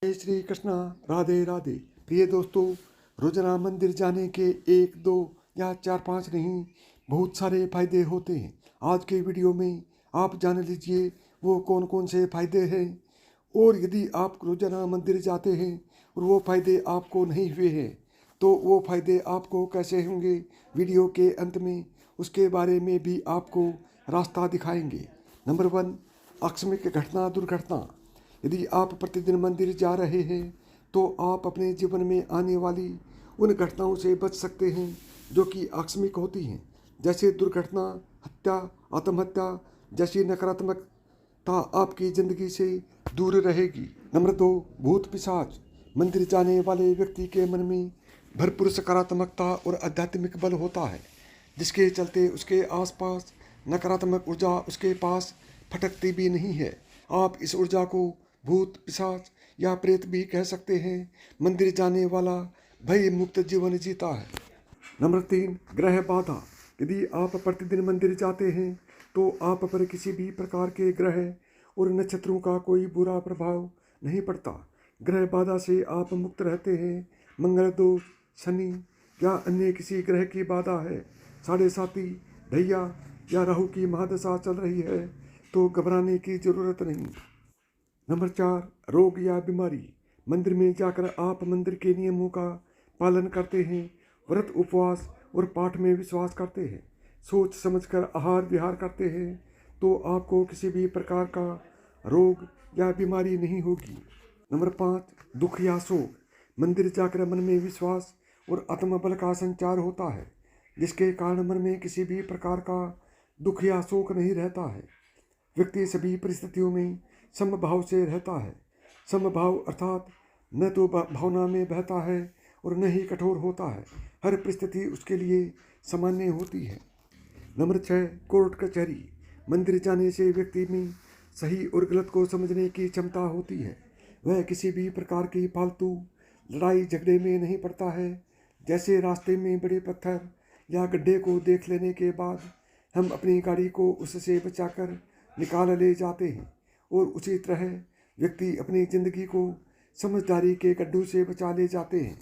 जय श्री कृष्णा। राधे राधे। प्रिय दोस्तों, रोजाना मंदिर जाने के 1, 2 या 4, 5 नहीं, बहुत सारे फायदे होते हैं। आज के वीडियो में आप जान लीजिए वो कौन कौन से फायदे हैं, और यदि आप रोजाना मंदिर जाते हैं और वो फायदे आपको नहीं हुए हैं तो वो फायदे आपको कैसे होंगे, वीडियो के अंत में उसके बारे में भी आपको रास्ता दिखाएंगे। नंबर 1, आकस्मिक घटना दुर्घटना। यदि आप प्रतिदिन मंदिर जा रहे हैं तो आप अपने जीवन में आने वाली उन घटनाओं से बच सकते हैं जो कि आकस्मिक होती हैं, जैसे दुर्घटना, हत्या, आत्महत्या जैसी नकारात्मकता आपकी ज़िंदगी से दूर रहेगी। नंबर 2, भूत पिशाच। मंदिर जाने वाले व्यक्ति के मन में भरपूर सकारात्मकता और आध्यात्मिक बल होता है, जिसके चलते उसके आसपास नकारात्मक ऊर्जा उसके पास फटकती भी नहीं है। आप इस ऊर्जा को भूत, पिशाच या प्रेत भी कह सकते हैं। मंदिर जाने वाला भय मुक्त जीवन जीता है। नंबर 3, ग्रह बाधा। यदि आप प्रतिदिन मंदिर जाते हैं तो आप पर किसी भी प्रकार के ग्रह और नक्षत्रों का कोई बुरा प्रभाव नहीं पड़ता। ग्रह बाधा से आप मुक्त रहते हैं। मंगल दोष, शनि या अन्य किसी ग्रह की बाधा है, 7.5 ढैया या राहु की महादशा चल रही है तो घबराने की जरूरत नहीं। नंबर 4, रोग या बीमारी। मंदिर में जाकर आप मंदिर के नियमों का पालन करते हैं, व्रत, उपवास और पाठ में विश्वास करते हैं, सोच समझकर आहार विहार करते हैं तो आपको किसी भी प्रकार का रोग या बीमारी नहीं होगी। नंबर 5, दुख या शोक। मंदिर जाकर मन में विश्वास और आत्मबल का संचार होता है, जिसके कारण मन में किसी भी प्रकार का दुख या शोक नहीं रहता है। व्यक्ति सभी परिस्थितियों में समभाव से रहता है। समभाव अर्थात न तो भावना में बहता है और न ही कठोर होता है। हर परिस्थिति उसके लिए सामान्य होती है। नंबर 6, कोर्ट कचहरी। मंदिर जाने से व्यक्ति में सही और गलत को समझने की क्षमता होती है। वह किसी भी प्रकार की फालतू लड़ाई झगड़े में नहीं पड़ता है। जैसे रास्ते में बड़े पत्थर या गड्ढे को देख लेने के बाद हम अपनी गाड़ी को उससे बचाकर निकाल ले जाते हैं, और उसी तरह व्यक्ति अपनी जिंदगी को समझदारी के गड्ढों से बचा ले जाते हैं।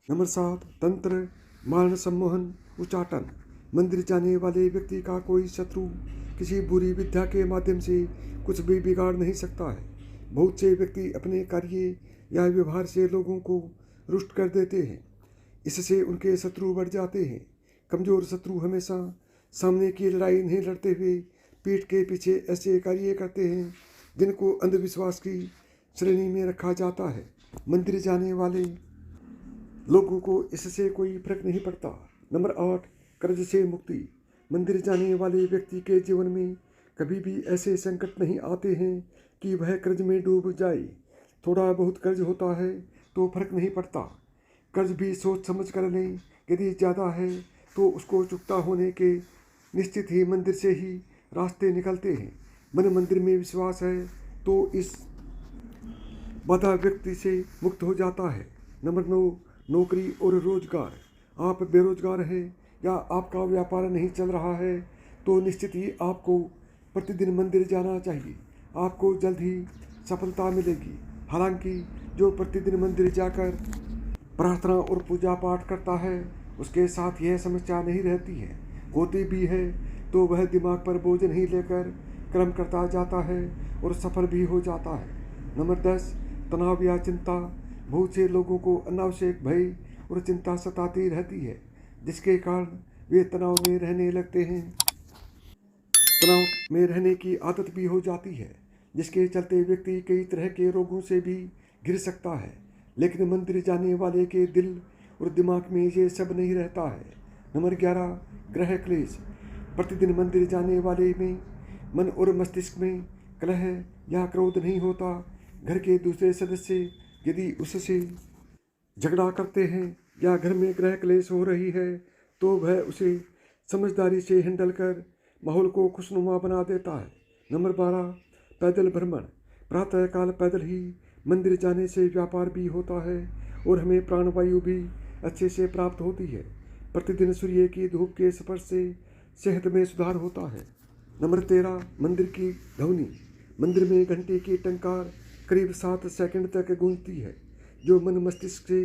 नंबर 7, तंत्र, मान सम्मोहन, उच्चाटन। मंदिर जाने वाले व्यक्ति का कोई शत्रु किसी बुरी विद्या के माध्यम से कुछ भी बिगाड़ नहीं सकता है। बहुत से व्यक्ति अपने कार्य या व्यवहार से लोगों को रुष्ट कर देते हैं, इससे उनके शत्रु बढ़ जाते हैं। कमजोर शत्रु हमेशा सामने की लड़ाई नहीं लड़ते हुए पीठ के पीछे ऐसे कार्य करते हैं जिनको अंधविश्वास की श्रेणी में रखा जाता है। मंदिर जाने वाले लोगों को इससे कोई फर्क नहीं पड़ता। नंबर 8, कर्ज से मुक्ति। मंदिर जाने वाले व्यक्ति के जीवन में कभी भी ऐसे संकट नहीं आते हैं कि वह कर्ज में डूब जाए। थोड़ा बहुत कर्ज होता है तो फर्क नहीं पड़ता। कर्ज भी सोच समझ कर लें, यदि ज़्यादा है तो उसको चुकता होने के निश्चित ही मंदिर से ही रास्ते निकलते हैं। मन मंदिर में विश्वास है तो इस बाधा व्यक्ति से मुक्त हो जाता है। नंबर 9, नौकरी और रोजगार। आप बेरोजगार हैं या आपका व्यापार नहीं चल रहा है तो निश्चित ही आपको प्रतिदिन मंदिर जाना चाहिए। आपको जल्द ही सफलता मिलेगी। हालांकि जो प्रतिदिन मंदिर जाकर प्रार्थना और पूजा पाठ करता है उसके साथ यह समस्या नहीं रहती है, होती भी है तो वह दिमाग पर बोझ नहीं लेकर कर्म करता जाता है और सफल भी हो जाता है। नंबर 10, तनाव या चिंता। बहुत से लोगों को अनावश्यक भय और चिंता सताती रहती है, जिसके कारण वे तनाव में रहने लगते हैं। तनाव में रहने की आदत भी हो जाती है, जिसके चलते व्यक्ति कई तरह के रोगों से भी घिर सकता है। लेकिन मंदिर जाने वाले के दिल और दिमाग में ये सब नहीं रहता है। नंबर 11, ग्रह क्लेश। प्रतिदिन मंदिर जाने वाले में मन और मस्तिष्क में कलह या क्रोध नहीं होता। घर के दूसरे सदस्य यदि उससे झगड़ा करते हैं या घर में ग्रह क्लेश हो रही है तो वह उसे समझदारी से हैंडल कर माहौल को खुशनुमा बना देता है। नंबर 12, पैदल भ्रमण। प्रातःकाल पैदल ही मंदिर जाने से व्यापार भी होता है और हमें प्राणवायु भी अच्छे से प्राप्त होती है। प्रतिदिन सूर्य की धूप के स्पर्श से सेहत में सुधार होता है। नंबर 13, मंदिर की ध्वनि। मंदिर में घंटी की टंकार करीब 7 सेकंड तक गूंजती है, जो मन मस्तिष्क से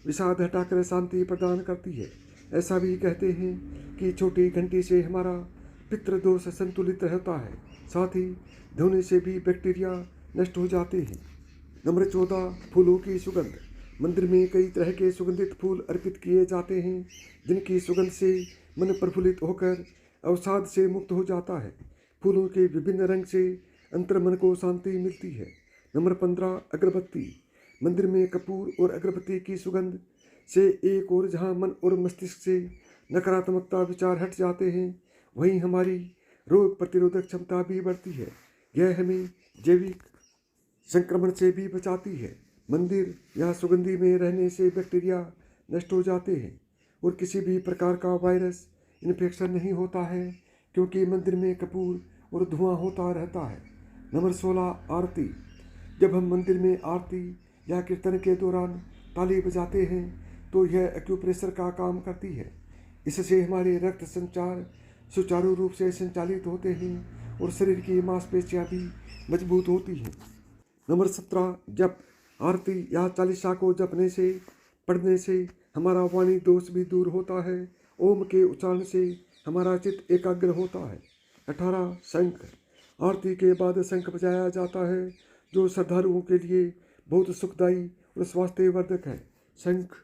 विषाद हटाकर शांति प्रदान करती है। ऐसा भी कहते हैं कि छोटी घंटी से हमारा पितृदोष संतुलित रहता है, साथ ही धोने से भी बैक्टीरिया नष्ट हो जाते हैं। नंबर 14, फूलों की सुगंध। मंदिर में कई तरह के सुगंधित फूल अर्पित किए जाते हैं, जिनकी सुगंध से मन प्रफुल्लित होकर अवसाद से मुक्त हो जाता है। फूलों के विभिन्न रंग से अंतर्मन को शांति मिलती है। नंबर 15, अगरबत्ती। मंदिर में कपूर और अगरबत्ती की सुगंध से एक और जहां मन और मस्तिष्क से नकारात्मकता विचार हट जाते हैं, वहीं हमारी रोग प्रतिरोधक क्षमता भी बढ़ती है। यह हमें जैविक संक्रमण से भी बचाती है। मंदिर या सुगंधी में रहने से बैक्टीरिया नष्ट हो जाते हैं और किसी भी प्रकार का वायरस इन्फेक्शन नहीं होता है, क्योंकि मंदिर में कपूर और धुआं होता रहता है। नंबर 16, आरती। जब हम मंदिर में आरती या कीर्तन के दौरान ताली बजाते हैं तो यह एक्यूप्रेशर का काम करती है। इससे हमारे रक्त संचार सुचारू रूप से संचालित होते हैं और शरीर की मांसपेशियां भी मजबूत होती हैं। नंबर 17, जप। आरती या चालीसा को जपने से पढ़ने से हमारा वाणी दोष भी दूर होता है। ओम के उच्चारण से हमारा चित्त एकाग्र होता है। 18, शंख। आरती के बाद शंख बजाया जाता है, जो श्रद्धालुओं के लिए बहुत सुखदायी और स्वास्थ्यवर्धक है। शंख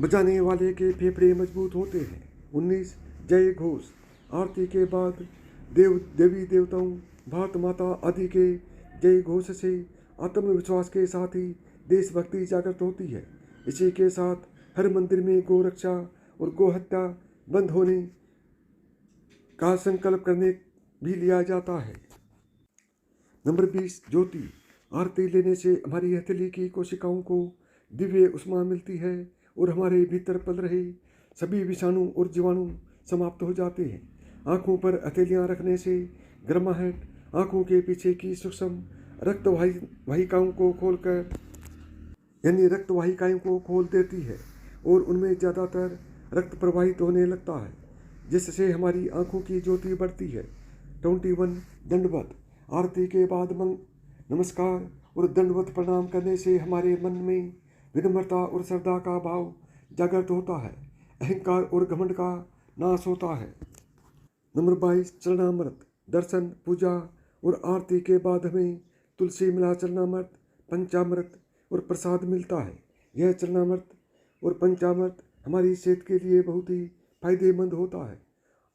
बजाने वाले के फेफड़े मजबूत होते हैं। 19, जय घोष। आरती के बाद देवी देवताओं, भारत माता आदि के जय घोष से आत्मविश्वास के साथ ही देशभक्ति जागृत होती है। इसी के साथ हर मंदिर में गौ रक्षा और गौ हत्या बंद होने का संकल्प करने भी लिया जाता है। नंबर 20, ज्योति। आरती लेने से हमारी हथेली की कोशिकाओं को दिव्य उष्मा मिलती है और हमारे भीतर पल रहे सभी विषाणु और जीवाणु समाप्त हो जाते हैं। आँखों पर हथेलियाँ रखने से गर्माहट आँखों के पीछे की सूक्ष्म रक्त वाहिकाओं को खोल देती है और उनमें ज़्यादातर रक्त प्रवाहित होने लगता है, जिससे हमारी आँखों की ज्योति बढ़ती है। 21, दंडवत। आरती के बाद नमस्कार और दंडवत प्रणाम करने से हमारे मन में विनम्रता और श्रद्धा का भाव जागृत होता है। अहंकार और घमंड का नाश होता है। नंबर 22, चरणामृत। दर्शन, पूजा और आरती के बाद हमें तुलसी मिला चरणामृत, पंचामृत और प्रसाद मिलता है। यह चरणामृत और पंचामृत हमारी सेहत के लिए बहुत ही फायदेमंद होता है।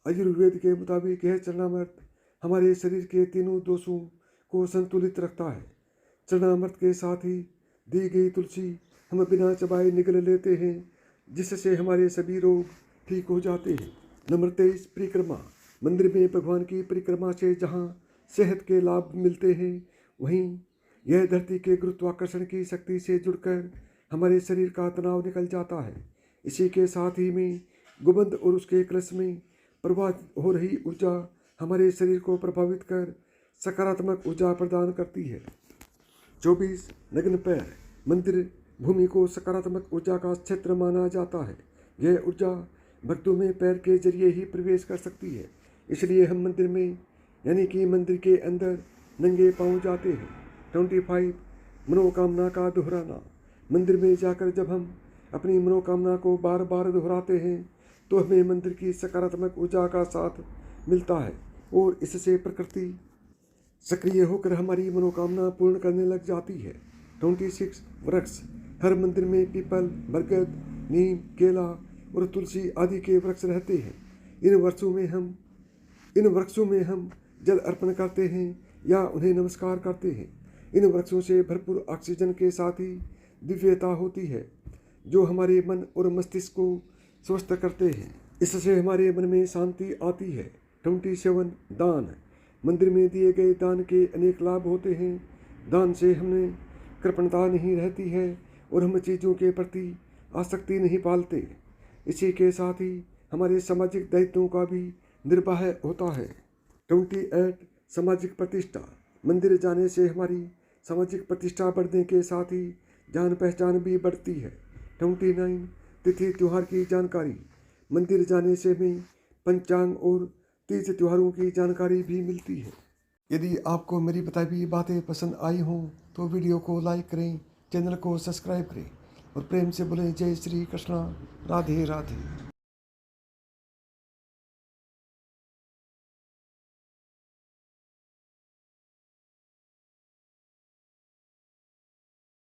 आयुर्वेद के मुताबिक यह चरणामृत हमारे शरीर के तीनों दोषों को संतुलित रखता है। चरणामृत के साथ ही दी गई तुलसी हम बिना चबाए निगल लेते हैं, जिससे हमारे सभी रोग ठीक हो जाते हैं। नंबर 23, परिक्रमा। मंदिर में भगवान की परिक्रमा से जहाँ सेहत के लाभ मिलते हैं, वहीं यह धरती के गुरुत्वाकर्षण की शक्ति से जुड़कर हमारे शरीर का तनाव निकल जाता है। इसी के साथ ही में गुंबद और उसके कलश में प्रवाहित हो रही ऊर्जा हमारे शरीर को प्रभावित कर सकारात्मक ऊर्जा प्रदान करती है। 24, नग्न पैर। मंदिर भूमि को सकारात्मक ऊर्जा का क्षेत्र माना जाता है। यह ऊर्जा भक्तों में पैर के जरिए ही प्रवेश कर सकती है, इसलिए हम मंदिर में यानी कि मंदिर के अंदर नंगे पांव जाते हैं। 25, मनोकामना का दोहराना। मंदिर में जाकर जब हम अपनी मनोकामना को बार बार दोहराते हैं तो हमें मंदिर की सकारात्मक ऊर्जा का साथ मिलता है और इससे प्रकृति सक्रिय होकर हमारी मनोकामना पूर्ण करने लग जाती है। 26, वृक्ष। हर मंदिर में पीपल, बरगद, नीम, केला और तुलसी आदि के वृक्ष रहते हैं। इन वृक्षों में हम जल अर्पण करते हैं या उन्हें नमस्कार करते हैं। इन वृक्षों से भरपूर ऑक्सीजन के साथ ही दिव्यता होती है, जो हमारे मन और मस्तिष्क को स्वस्थ करते हैं। इससे हमारे मन में शांति आती है। 27, दान। मंदिर में दिए गए दान के अनेक लाभ होते हैं। दान से हमें कृपणता नहीं रहती है और हम चीज़ों के प्रति आसक्ति नहीं पालते। इसी के साथ ही हमारे सामाजिक दायित्वों का भी निर्वाह होता है। 28, सामाजिक प्रतिष्ठा। मंदिर जाने से हमारी सामाजिक प्रतिष्ठा बढ़ने के साथ ही जान पहचान भी बढ़ती है। 29, तिथि त्योहार की जानकारी। मंदिर जाने से हमें पंचांग और तीज त्योहारों की जानकारी भी मिलती है। यदि आपको मेरी बताई हुई बातें पसंद आई हों तो वीडियो को लाइक करें, चैनल को सब्सक्राइब करें और प्रेम से बोलें जय श्री कृष्णा, राधे राधे।